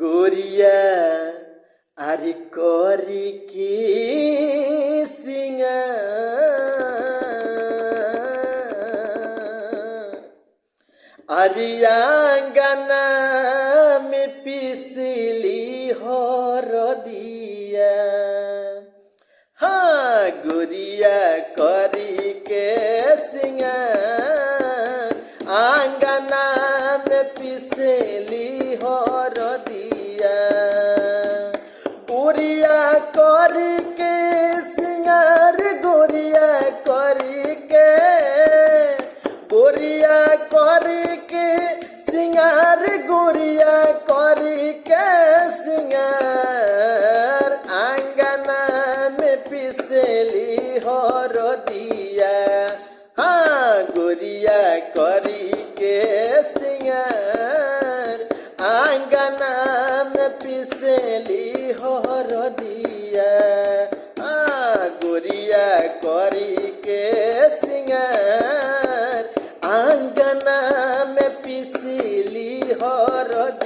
गोरिया आरी करी की आंगना में पिसली हरदिया। हाँ गोरिया करी के सिंगार आंगना में पिसली हरदिया। गोरिया करी के सिंगार गोरिया करी के गोरिया करी के सिंगार गोरिया करी के सिंगार आंगना में पिसली हरदिया। हाँ गोरिया करी के सिंगार आंगना में पिसली हरदिया। हाँ गोरिया करी के सिंगार आंगना में पिसली हरदिया।